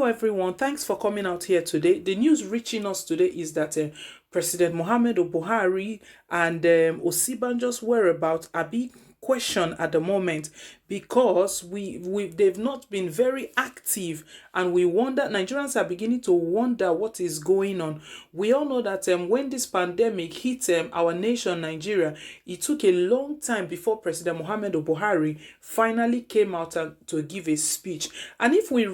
Hello, everyone. Thanks for coming out here today. The news reaching us today is that President Muhammadu Buhari and Osibanjo's whereabouts are being questioned at the moment because they've not been very active, and Nigerians are beginning to wonder what is going on. We all know that when this pandemic hit our nation, Nigeria, it took a long time before President Muhammadu Buhari finally came out to give a speech. And if we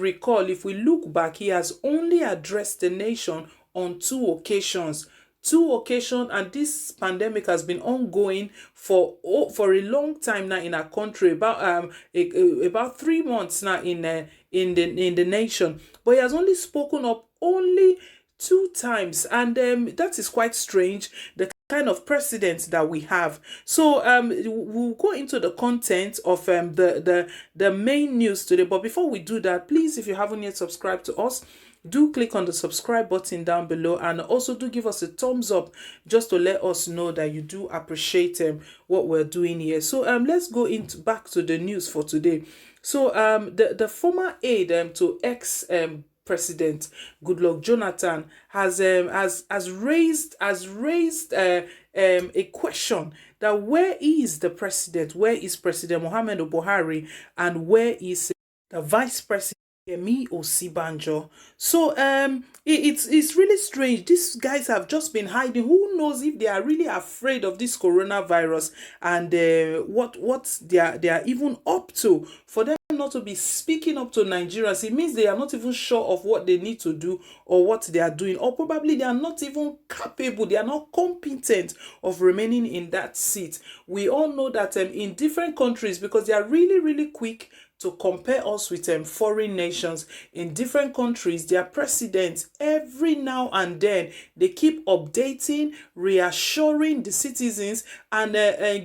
look back, he has only addressed the nation on two occasions, and this pandemic has been ongoing for a long time now in our country, about 3 months now in the nation. But he has only spoken up only 2 times, and that is quite strange, the kind of precedent that we have. So we'll go into the content of the main news today. But before we do that, please, if you haven't yet subscribed to us, do click on the subscribe button down below, and also do give us a thumbs up just to let us know that you do appreciate what we're doing here. So let's go back to the news for today. So the former aide to ex President Goodluck Jonathan has raised a question that where is the president? Where is President Muhammadu Buhari, and where is the vice president Yemi Osibanjo? So it's really strange. These guys have just been hiding. Who knows if they are really afraid of this coronavirus, and what they are even up to. For them not to be speaking up to Nigerians, it means they are not even sure of what they need to do or what they are doing, or probably they are not even capable, they are not competent of remaining in that seat. We all know that in different countries, because they are really quick to compare us with foreign nations. In different countries, their presidents, every now and then, they keep updating, reassuring the citizens, and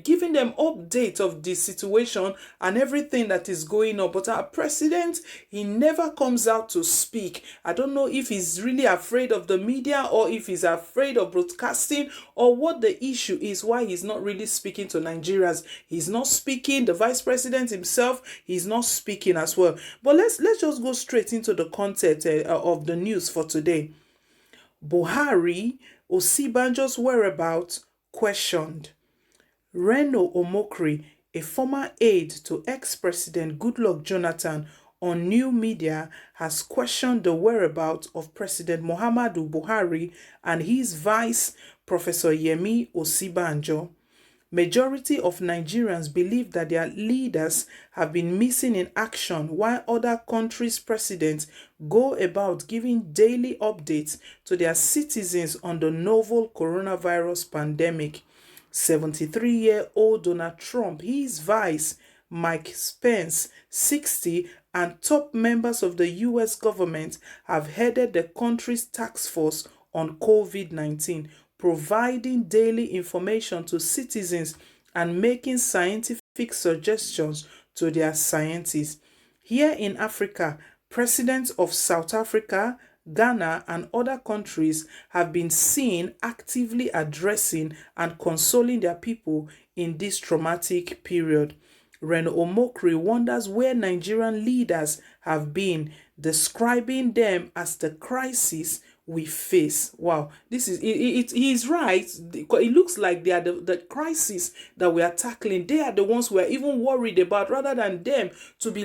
giving them updates of the situation and everything that is going on. But our president, he never comes out to speak. I don't know if he's really afraid of the media, or if he's afraid of broadcasting, or what the issue is, why he's not really speaking to Nigerians. He's not speaking. The vice president himself, he's not speaking as well. But let's just go straight into the content of the news for today. Buhari, Osibanjo's whereabouts questioned. Reno Omokri, a former aide to ex-president Goodluck Jonathan, on new media has questioned the whereabouts of President Muhammadu Buhari and his vice, Professor Yemi Osibanjo. Majority of Nigerians believe that their leaders have been missing in action, while other countries' presidents go about giving daily updates to their citizens on the novel coronavirus pandemic. 73-year-old Donald Trump, his vice, Mike Pence, 60, and top members of the U.S. government have headed the country's task force on COVID-19, providing daily information to citizens and making scientific suggestions to their scientists. Here in Africa, presidents of South Africa, Ghana, and other countries have been seen actively addressing and consoling their people in this traumatic period. Reno Omokri wonders where Nigerian leaders have been, describing them as the crisis we face. Wow, this is he's right. It looks like they are the crisis that we are tackling. They are the ones we are even worried about, rather than them to be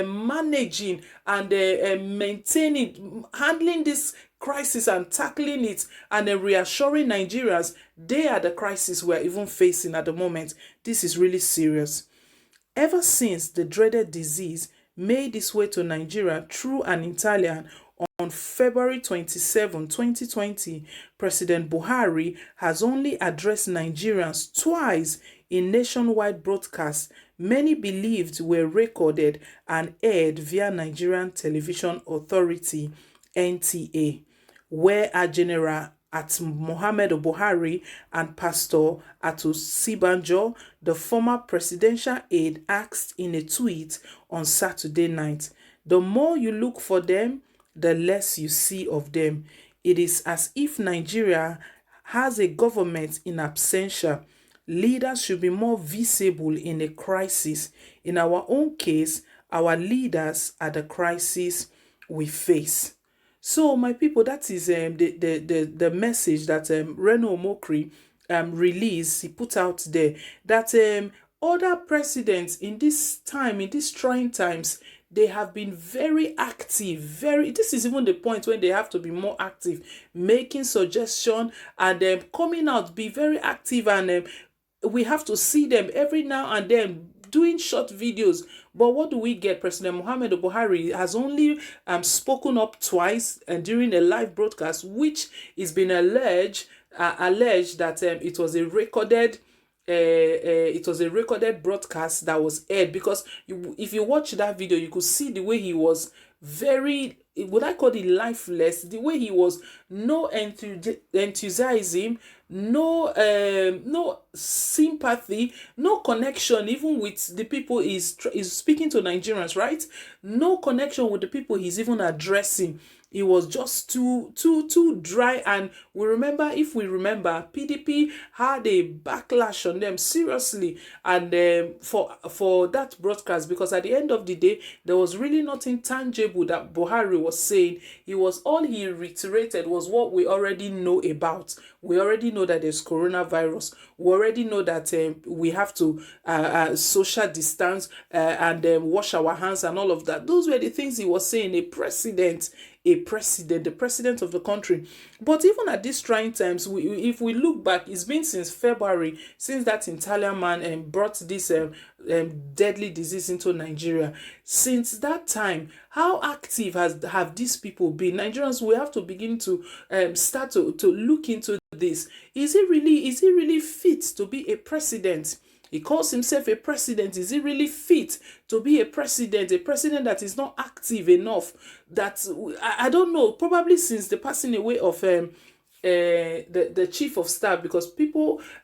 managing and maintaining, handling this crisis and tackling it, and reassuring Nigerians. They are the crisis we are even facing at the moment. This is really serious. Ever since the dreaded disease made its way to Nigeria through an Italian on February 27, 2020, President Buhari has only addressed Nigerians twice in nationwide broadcasts many believed were recorded and aired via Nigerian Television Authority (NTA), where a General at Muhammadu Buhari and Pastor at Osibanjo, the former presidential aide, asked in a tweet on Saturday night, "The more you look for them, the less you see of them. It is as if Nigeria has a government in absentia. Leaders should be more visible in a crisis. In our own case, our leaders are the crisis we face. So, my people, that is the message that Reno Omokri released. He put out there that other presidents in this time, in these trying times, they have been very active. Very. This is even the point when they have to be more active, making suggestion and coming out, be very active, and we have to see them every now and then doing short videos. But what do we get? President Muhammadu Buhari has only spoken up twice and during a live broadcast, which is been alleged that it was a recorded broadcast that was aired, because if you watch that video, you could see the way he was very, would I call it lifeless, the way he was, no enthusiasm, no sympathy, no connection even with the people is speaking to Nigerians, right? No connection with the people he's even addressing. It was just too dry. And if we remember, PDP had a backlash on them seriously, and for that broadcast, because at the end of the day, there was really nothing tangible that Buhari was saying. All he reiterated was what we already know about. We already know that there's coronavirus. We already know that we have to social distance and wash our hands and all of that. Those were the things he was saying. The president of the country. But even at these trying times, if we look back, it's been since February since that Italian man brought this deadly disease into Nigeria. Since that time, how active have these people been? Nigerians, we have to begin to start to look into this. Is he really fit to be a president? He calls himself a president. Is he really fit to be a president that is not active enough? That I don't know. Probably since the passing away of the chief of staff, because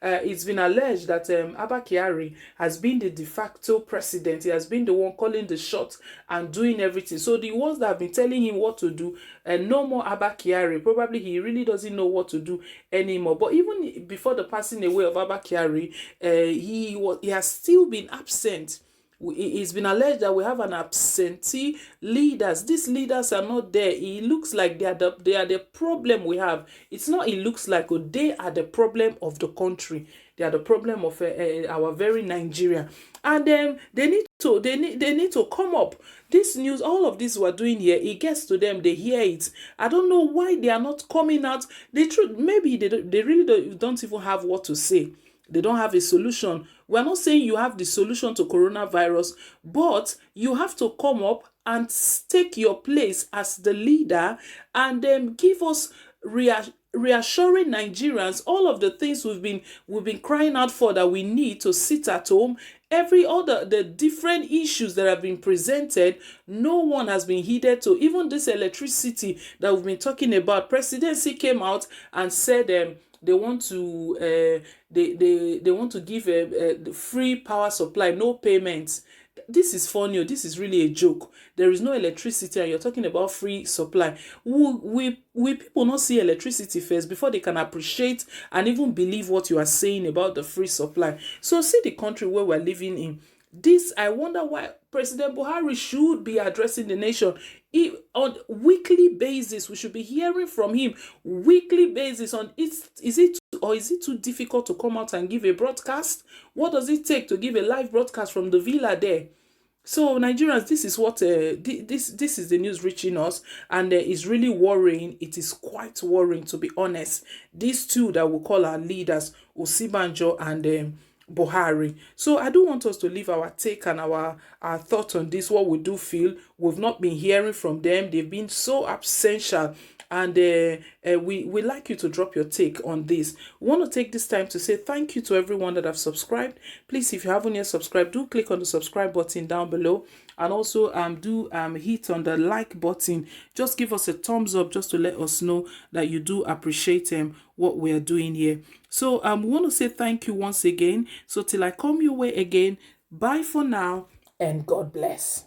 it's been alleged that Abba Kyari has been the de facto president. He has been the one calling the shots and doing everything. So the ones that have been telling him what to do, and no more Abba Kyari. Probably he really doesn't know what to do anymore. But even before the passing away of Abba Kyari, he has still been absent. It's been alleged that we have an absentee leaders. These leaders are not there. It looks like they are the problem we have. It's not. It looks like they are the problem of the country. They are the problem of our very Nigeria, and they need to come up. This news, all of this we're doing here, it gets to them. They hear it. I don't know why they are not coming out. The truth, maybe they really don't even have what to say. They don't have a solution. We're not saying you have the solution to coronavirus, but you have to come up and take your place as the leader and give us reassuring Nigerians all of the things we've been crying out for, that we need to sit at home. The different issues that have been presented, no one has been heeded to. Even this electricity that we've been talking about, presidency came out and said they want to give a free power supply, no payments. This is funny. This is really a joke. There is no electricity and you're talking about free supply. We people not see electricity first before they can appreciate and even believe what you are saying about the free supply. So see the country where we're living in. I wonder why President Buhari should be addressing the nation on weekly basis. We should be hearing from him weekly basis on is it too difficult to come out and give a broadcast? What does it take to give a live broadcast from the villa there? So Nigerians, this is what this is the news reaching us, and it's really worrying. It is quite worrying, to be honest. These two that we call our leaders, Osibanjo and Buhari. So I do want us to leave our take and our thoughts on this, what we do feel. We've not been hearing from them. They've been so absential. And we like you to drop your take on this. We want to take this time to say thank you to everyone that have subscribed. Please, if you haven't yet subscribed, do click on the subscribe button down below. And also do hit on the like button. Just give us a thumbs up just to let us know that you do appreciate what we are doing here. So we want to say thank you once again. So till I come your way again, bye for now and God bless.